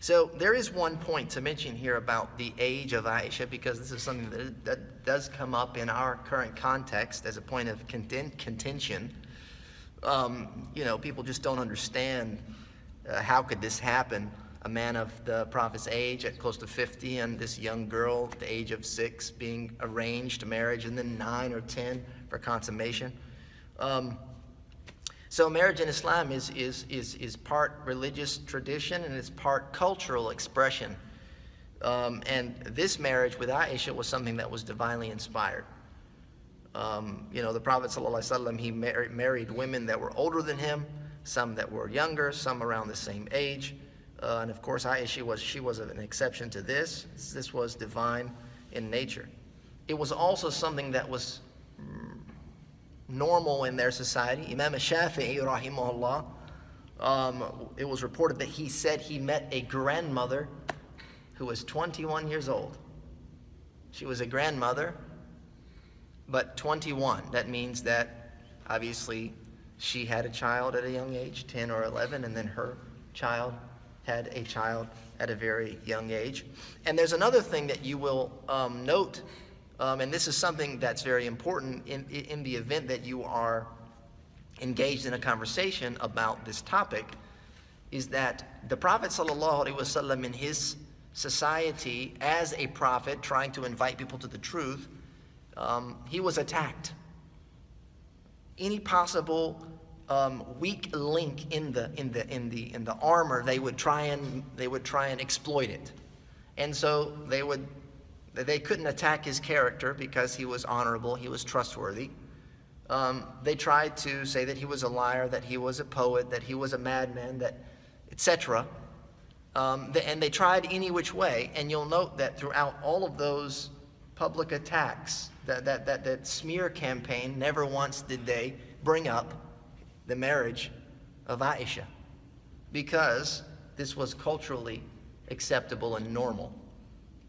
So there is one point to mention here about the age of Aicha, because this is something that does come up in our current context as a point of contention. People just don't understand how could this happen. A man of the Prophet's age at close to 50, and this young girl at the age of 6 being arranged to marriage, and then 9 or 10 for consummation. So marriage in Islam is part religious tradition and it's part cultural expression. And this marriage with Aicha was something that was divinely inspired. The Prophet ﷺ, he married women that were older than him, some that were younger, some around the same age. And of course, Aicha she was an exception to this. This was divine in nature. It was also something that was normal in their society. Imam Shafi'i, rahimahullah, it was reported that he said he met a grandmother who was 21 years old. She was a grandmother, but 21. That means that obviously she had a child at a young age, 10 or 11, and then her child had a child at a very young age. And there's another thing that you will note, and this is something that's very important in the event that you are engaged in a conversation about this topic, is that the Prophet ﷺ in his society as a prophet trying to invite people to the truth, he was attacked. Any possible weak link in the armor, they would try and exploit it, and so they couldn't attack his character because he was honorable, he was trustworthy. They tried to say that he was a liar, that he was a poet, that he was a madman, that etc. And they tried any which way. And you'll note that throughout all of those public attacks, that smear campaign, never once did they bring up the marriage of Aicha, because this was culturally acceptable and normal.